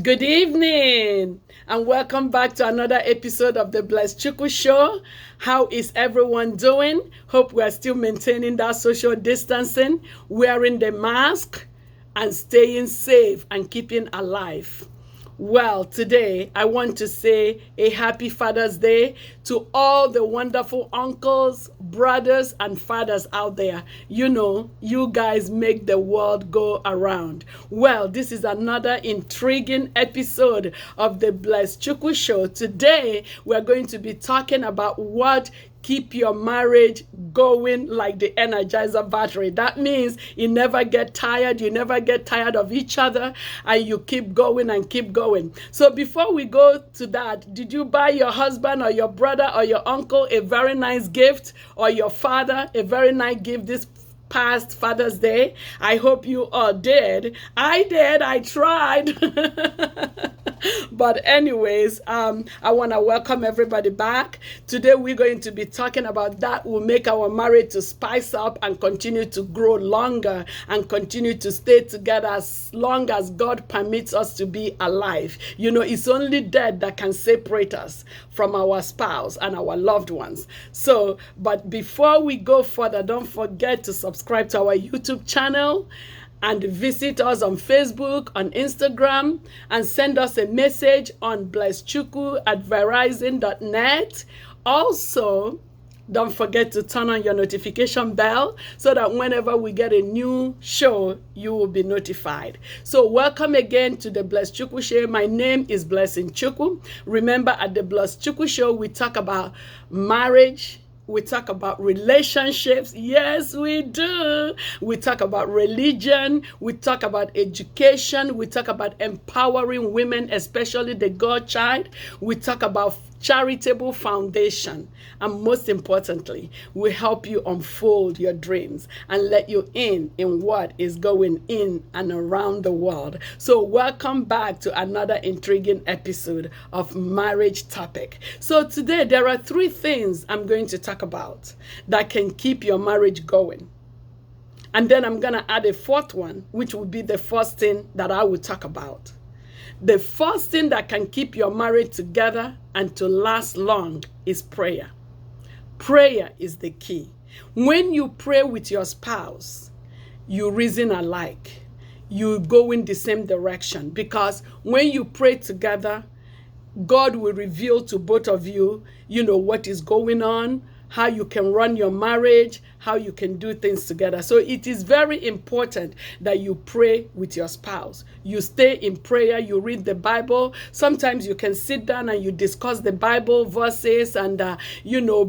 Good evening, and welcome back to another episode of the Bless Chukwu Show. How is everyone doing? Hope we are still maintaining that social distancing, wearing the mask, and staying safe and keeping alive. Well, today I want to say a happy Father's Day to all the wonderful uncles, brothers, and fathers out there. You know, you guys make the world go around. Well, this is another intriguing episode of the Bless Chukwu Show. Today, we're going to be talking about what keep your marriage going like the Energizer battery. That means you never get tired. You never get tired of each other, and you keep going and keep going. So before we go to that, did you buy your husband or your brother or your uncle a very nice gift, or your father a very nice gift this past Father's Day? I hope you all did. I did. I tried. But anyways, I want to welcome everybody back. Today we're going to be talking about that will make our marriage to spice up and continue to grow longer and continue to stay together as long as God permits us to be alive. You know, it's only death that can separate us from our spouse and our loved ones. So, but before we go further, don't forget to subscribe to our YouTube channel and visit us on Facebook, on Instagram, and send us a message on blesschukwu@verizon.net. Also, don't forget to turn on your notification bell so that whenever we get a new show, you will be notified. So welcome again to the Bless Chukwu Show. My name is Blessing Chukwu. Remember, at the Bless Chukwu Show, we talk about marriage. We talk about relationships. Yes, we do. We talk about religion. We talk about education. We talk about empowering women, especially the God child. We talk about charitable foundation. And most importantly, we help you unfold your dreams and let you in what is going in and around the world. So welcome back to another intriguing episode of Marriage Topic. So today there are 3 things I'm going to talk about that can keep your marriage going. And then I'm going to add a 4th one, which will be the first thing that I will talk about. The first thing that can keep your marriage together and to last long is prayer. Prayer is the key. When you pray with your spouse, you reason alike. You go in the same direction, because when you pray together, God will reveal to both of you, what is going on, how you can run your marriage, how you can do things together. So it is very important that you pray with your spouse. You stay in prayer, you read the Bible. Sometimes you can sit down and you discuss the Bible verses and,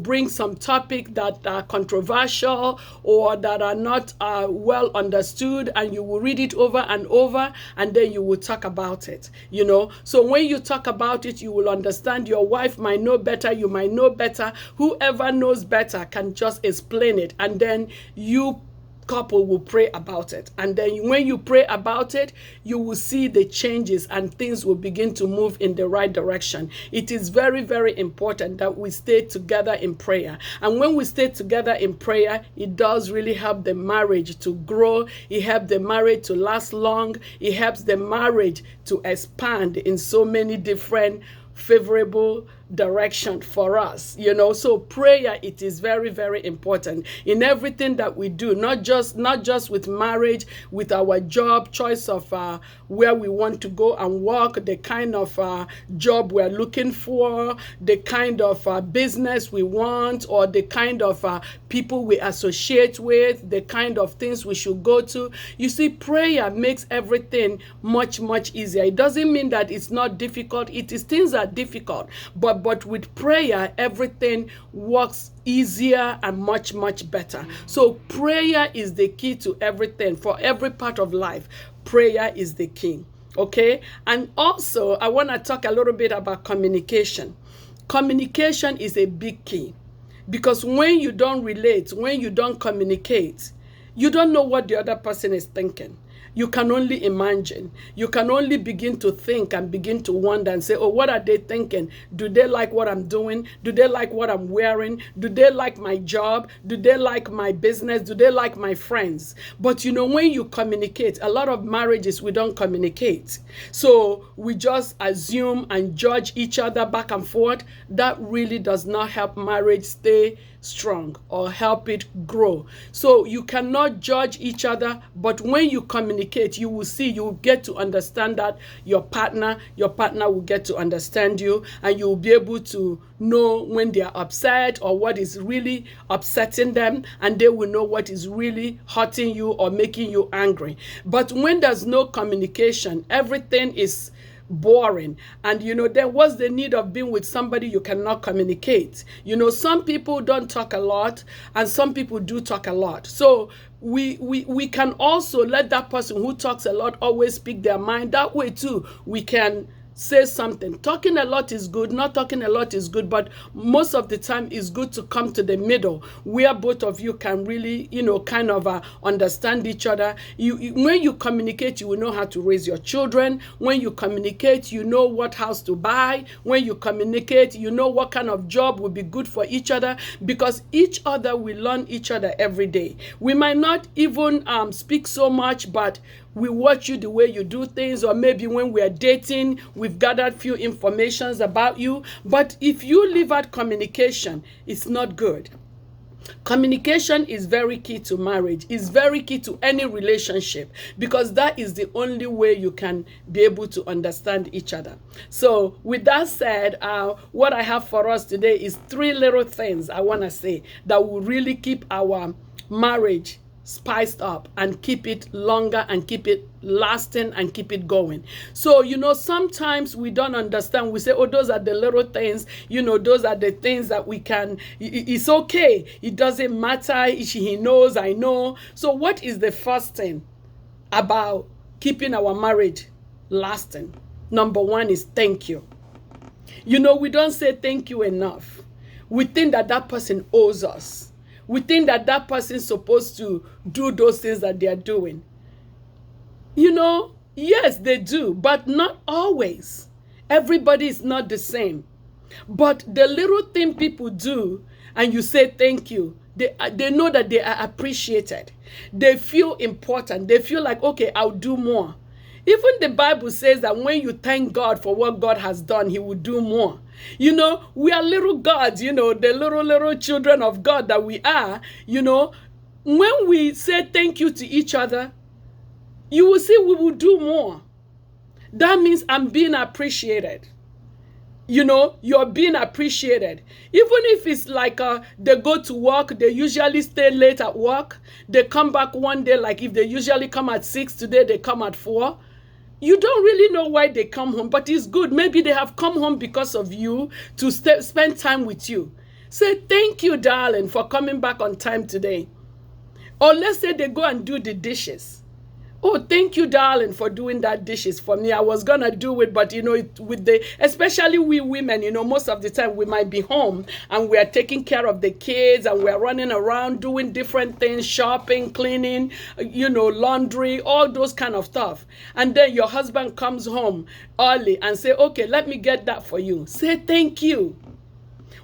bring some topic that are controversial or that are not well understood, and you will read it over and over, and then you will talk about it, So when you talk about it, you will understand. Your wife might know better, you might know better. Whoever knows better can just explain it, and then you couple will pray about it. And then when you pray about it, you will see the changes and things will begin to move in the right direction. It is very, very important that we stay together in prayer. And when we stay together in prayer, it does really help the marriage to grow. It helps the marriage to last long. It helps the marriage to expand in so many different favorable direction for us, so prayer, it is very, very important in everything that we do, not just with marriage, with our job, choice of where we want to go and work, the kind of job we're looking for, the kind of business we want, or the kind of people we associate with, the kind of things we should go to. You see, prayer makes everything much, much easier. It doesn't mean that it's not difficult. It is, things are difficult, but with prayer, everything works easier and much, much better. So prayer is the key to everything. For every part of life, prayer is the key. Okay? And also, I want to talk a little bit about communication. Communication is a big key, because when you don't relate, when you don't communicate, you don't know what the other person is thinking. you can only imagine. You can only begin to think and begin to wonder and say, oh, what are they thinking? Do they like what I'm doing? Do they like what I'm wearing? Do they like my job? Do they like my business? Do they like my friends? But you know, when you communicate, a lot of marriages, we don't communicate. So we just assume and judge each other back and forth. That really does not help marriage stay strong or help it grow. So you cannot judge each other, but when you communicate, you will see, you will get to understand that your partner will get to understand you, and you will be able to know when they are upset or what is really upsetting them, and they will know what is really hurting you or making you angry. But when there's no communication, everything is boring. And you know, then what's the need of being with somebody you cannot communicate? You know, some people don't talk a lot and some people do talk a lot. So we can also let that person who talks a lot always speak their mind. That way too, we can say something. Talking a lot is good, not talking a lot is good, but most of the time it's good to come to the middle where both of you can really, you know, kind of understand each other. When you communicate, you will know how to raise your children. When you communicate, you know what house to buy. When you communicate, you know what kind of job will be good for each other, because each other will learn each other every day. We might not even speak so much, but we watch you the way you do things, or maybe when we are dating, we've gathered few informations about you. But if you leave out communication, it's not good. Communication is very key to marriage. It's very key to any relationship, because that is the only way you can be able to understand each other. So with that said, what I have for us today is 3 little things I want to say that will really keep our marriage spiced up and keep it longer and keep it lasting and keep it going. So, you know, sometimes we don't understand. We say, oh, those are the little things, you know, those are the things that we can, it's okay. It doesn't matter. He knows, I know. So what is the first thing about keeping our marriage lasting? Number 1 is thank you. You know, we don't say thank you enough. We think that that person owes us. We think that that person is supposed to do those things that they are doing. You know, yes, they do, but not always. Everybody is not the same. But the little thing people do, and you say thank you, they know that they are appreciated. They feel important. They feel like, okay, I'll do more. Even the Bible says that when you thank God for what God has done, he will do more. You know, we are little gods, you know, the little children of God that we are. You know, when we say thank you to each other, you will see we will do more. That means I'm being appreciated. You know, you're being appreciated. Even if it's like they go to work, they usually stay late at work. They come back one day, like if they usually come at 6, today they come at 4. You don't really know why they come home, but it's good. Maybe they have come home because of you, to spend time with you. Say, thank you, darling, for coming back on time today. Or let's say they go and do the dishes. Oh, thank you, darling, for doing that dishes for me. I was going to do it, but, you know, especially we women, you know, most of the time we might be home and we are taking care of the kids and we are running around doing different things, shopping, cleaning, you know, laundry, all those kind of stuff. And then your husband comes home early and say, okay, let me get that for you. Say thank you.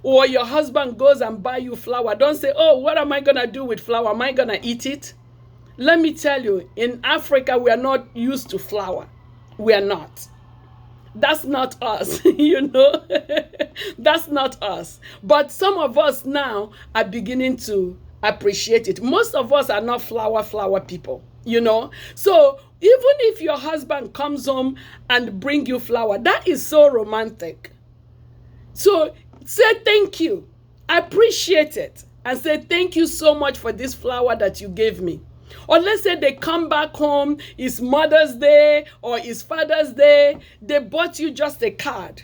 Or your husband goes and buy you flour. Don't say, oh, what am I going to do with flour? Am I going to eat it? Let me tell you, in Africa, we are not used to flour. We are not. That's not us, you know. That's not us. But some of us now are beginning to appreciate it. Most of us are not flour people, you know. So even if your husband comes home and bring you flour, that is so romantic. So say thank you, appreciate it, and say thank you so much for this flour that you gave me. Or let's say they come back home, it's Mother's Day or it's Father's Day, they bought you just a card.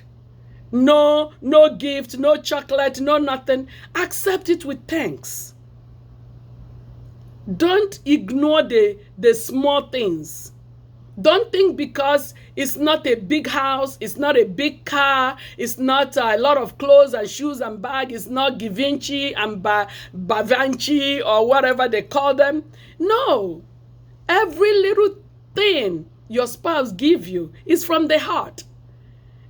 No gift, no chocolate, no nothing. Accept it with thanks. Don't ignore the small things. Don't think because it's not a big house, it's not a big car, it's not a lot of clothes and shoes and bags, it's not Givenchy and Bavanchi or whatever they call them. No. Every little thing your spouse give you is from the heart.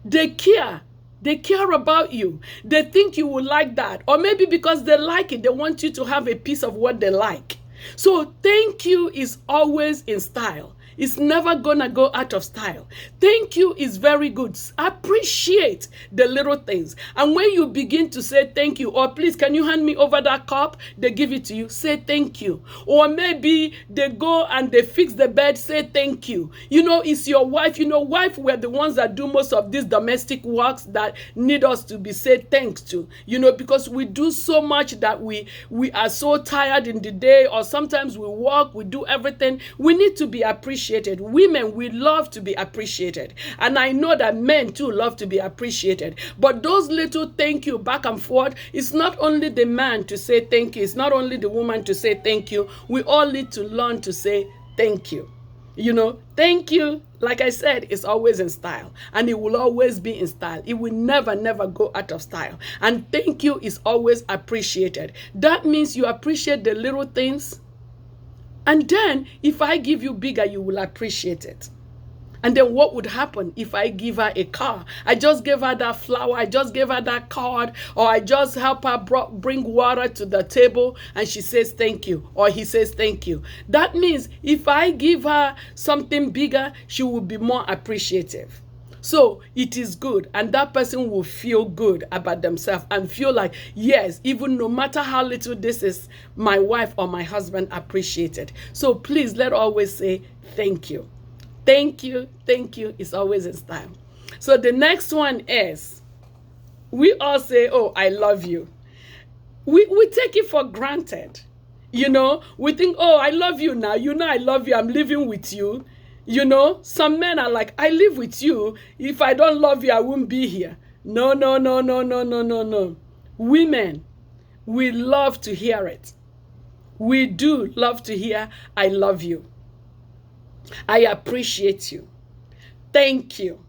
They care. They care about you. They think you will like that. Or maybe because they like it, they want you to have a piece of what they like. So thank you is always in style. It's never gonna go out of style. Thank you is very good. Appreciate the little things. And when you begin to say thank you, or please, can you hand me over that cup? They give it to you. Say thank you. Or maybe they go and they fix the bed. Say thank you. You know, it's your wife. You know, wife were the ones that do most of these domestic works that need us to be said thanks to. You know, because we do so much that we are so tired in the day, or sometimes we work, we do everything. We need to be appreciated. Women, we love to be appreciated. And I know that men too love to be appreciated. But those little thank you back and forth, it's not only the man to say thank you. It's not only the woman to say thank you. We all need to learn to say thank you. You know, thank you, like I said, is always in style. And it will always be in style. It will never, never go out of style. And thank you is always appreciated. That means you appreciate the little things. And then, if I give you bigger, you will appreciate it. And then what would happen if I give her a car? I just gave her that flower, I just gave her that card, or I just help her bring water to the table, and she says thank you, or he says thank you. That means if I give her something bigger, she will be more appreciative. So it is good, and that person will feel good about themselves and feel like, yes, even no matter how little this is, my wife or my husband appreciated. So please, let always say thank you. Thank you, thank you is always in style. So the next one is, we all say, oh, I love you. We take it for granted. You know, we think, oh, I love you now. You know I love you. I'm living with you. You know, some men are like, I live with you. If I don't love you, I won't be here. No, no, no, no, no, no, no, no. Women, we love to hear it. We do love to hear, I love you. I appreciate you. Thank you.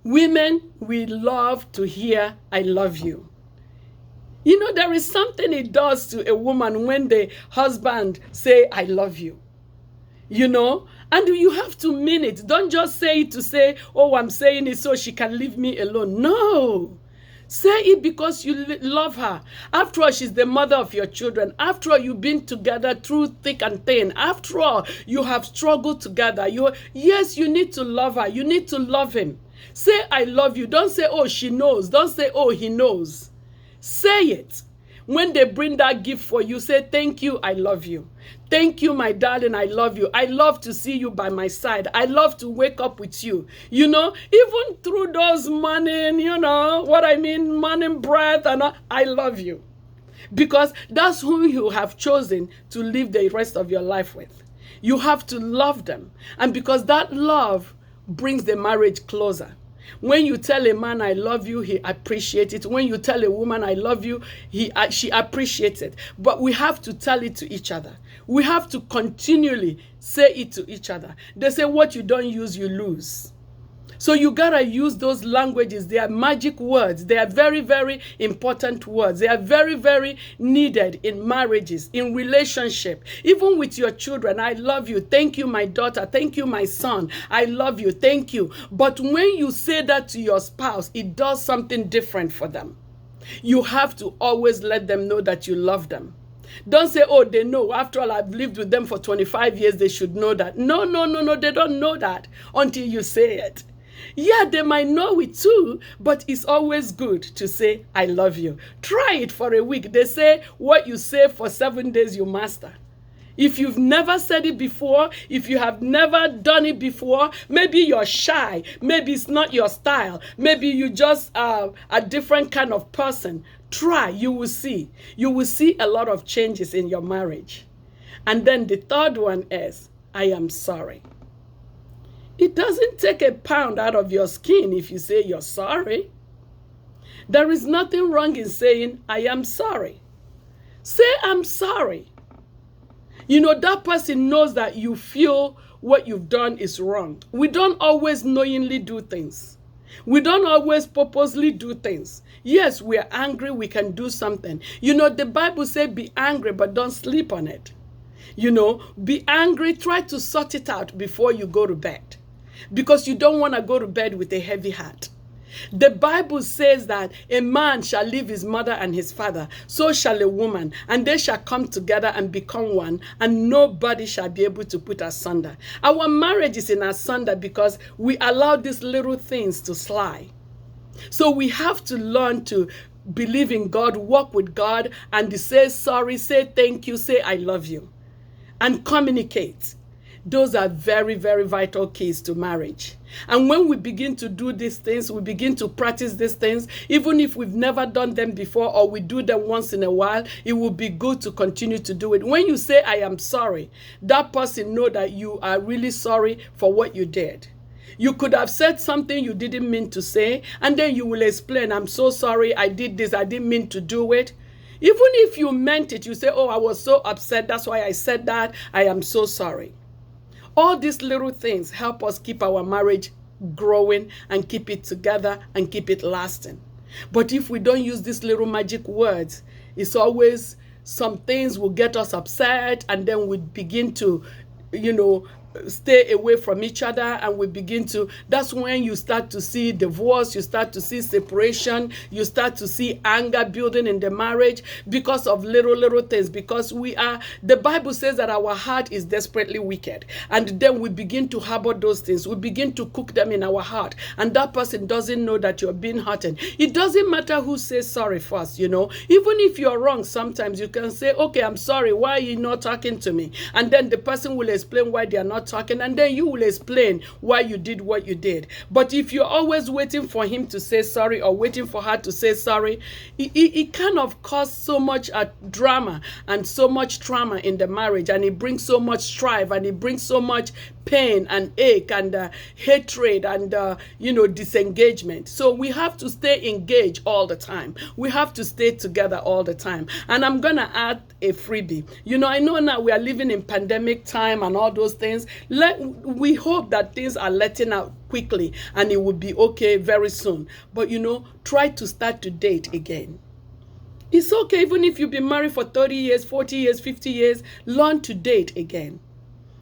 Women, we love to hear, I love you. You know, there is something it does to a woman when the husband say, I love you. You know, and you have to mean it. Don't just say it to say, oh, I'm saying it so she can leave me alone. No. Say it because you love her. After all, she's the mother of your children. After all, you've been together through thick and thin. After all, you have struggled together. Yes, you need to love her. You need to love him. Say, I love you. Don't say, oh, she knows. Don't say, oh, he knows. Say it. When they bring that gift for you, say, thank you, I love you. Thank you, my darling, I love you. I love to see you by my side. I love to wake up with you. You know, even through those morning, you know, what I mean, morning breath, and I love you. Because that's who you have chosen to live the rest of your life with. You have to love them. And because that love brings the marriage closer. When you tell a man, I love you, he appreciates it. When you tell a woman, I love you, she appreciates it. But we have to tell it to each other. We have to continually say it to each other. They say, what you don't use, you lose. So you gotta use those languages. They are magic words. They are very, very important words. They are very, very needed in marriages, in relationship, even with your children. I love you. Thank you, my daughter. Thank you, my son. I love you. Thank you. But when you say that to your spouse, it does something different for them. You have to always let them know that you love them. Don't say, oh, they know. After all, I've lived with them for 25 years. They should know that. No, no, no, no. They don't know that until you say it. Yeah, they might know it too, but it's always good to say, I love you. Try it for a week. They say, what you say for 7 days, you master. If you've never said it before, if you have never done it before, maybe you're shy. Maybe it's not your style. Maybe you just are a different kind of person. Try, you will see. You will see a lot of changes in your marriage. And then the third one is, I am sorry. It doesn't take a pound out of your skin if you say you're sorry. There is nothing wrong in saying, I am sorry. Say, I'm sorry. You know, that person knows that you feel what you've done is wrong. We don't always knowingly do things. We don't always purposely do things. Yes, we are angry, we can do something. You know, the Bible says be angry, but don't sleep on it. Be angry, try to sort it out before you go to bed, because you don't want to go to bed with a heavy heart. The Bible says that a man shall leave his mother and his father, so shall a woman, and they shall come together and become one, and nobody shall be able to put asunder. Our marriage is in asunder because we allow these little things to slide. So we have to learn to believe in God, walk with God, and say sorry, say thank you, say I love you, and communicate. Those are very, very vital keys to marriage. And when we begin to do these things, we begin to practice these things, even if we've never done them before or we do them once in a while, it will be good to continue to do it. When you say, I am sorry, that person knows that you are really sorry for what you did. You could have said something you didn't mean to say, and then you will explain, I'm so sorry, I did this, I didn't mean to do it. Even if you meant it, you say, oh, I was so upset, that's why I said that, I am so sorry. All these little things help us keep our marriage growing and keep it together and keep it lasting. But if we don't use these little magic words, it's always some things will get us upset, and then we begin to, stay away from each other, and we begin to, that's when you start to see divorce, you start to see separation, you start to see anger building in the marriage because of little things, because the Bible says that our heart is desperately wicked, and then we begin to harbor those things, we begin to cook them in our heart, and that person doesn't know that you're being hurted. It doesn't matter who says sorry first, even if you're wrong, sometimes you can say, okay, I'm sorry, why are you not talking to me? And then the person will explain why they are not talking, and then you will explain why you did what you did. But if you're always waiting for him to say sorry or waiting for her to say sorry, it kind of causes so much drama and so much trauma in the marriage, and it brings so much strife, and it brings so much pain and ache and hatred and disengagement. So we have to stay engaged all the time. We have to stay together all the time. And I'm gonna add a freebie. I know now we are living in pandemic time and all those things. We hope that things are letting out quickly and it will be okay very soon. But try to start to date again. It's okay even if you've been married for 30 years, 40 years, 50 years, learn to date again.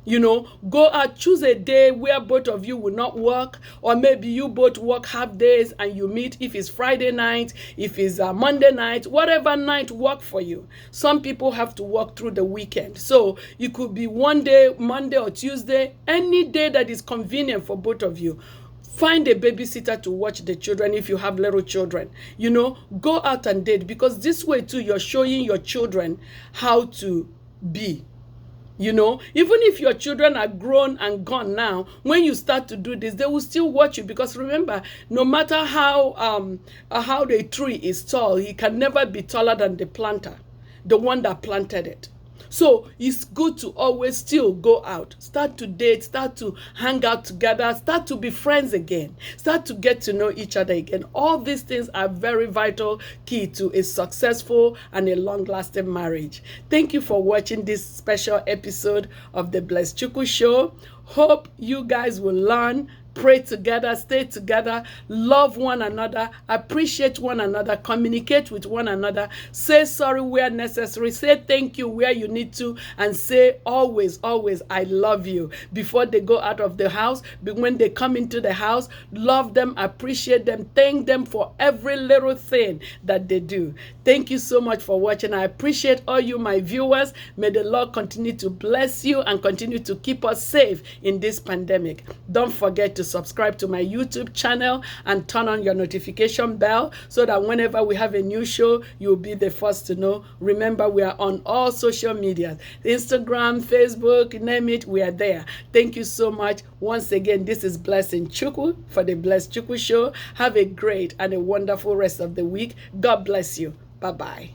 Go out, choose a day where both of you will not work, or maybe you both work half days and you meet. If it's Friday night, if it's Monday night, whatever night work for you. Some people have to work through the weekend. So it could be one day, Monday or Tuesday, any day that is convenient for both of you. Find a babysitter to watch the children if you have little children. Go out and date, because this way too, you're showing your children how to be. Even if your children are grown and gone now, when you start to do this, they will still watch you, because remember, no matter how the tree is tall, he can never be taller than the planter, the one that planted it. So it's good to always still go out, start to date, start to hang out together, start to be friends again, start to get to know each other again. All these things are very vital key to a successful and a long-lasting marriage. Thank you for watching this special episode of the Bless Chukwu Show. Hope you guys will learn, pray together, stay together, love one another, appreciate one another, communicate with one another, say sorry where necessary, say thank you where you need to, and say always, always, I love you before they go out of the house. But when they come into the house, love them, appreciate them, thank them for every little thing that they do. Thank you so much for watching. I appreciate all you, my viewers. May the Lord continue to bless you and continue to keep us safe in this pandemic. Don't forget to subscribe to my YouTube channel and turn on your notification bell so that whenever we have a new show, you'll be the first to know. Remember, we are on all social media, Instagram, Facebook, name it, we are there. Thank you so much. Once again, this is Bless Chukwu for the Bless Chukwu Show. Have a great and a wonderful rest of the week. God bless you. Bye-bye.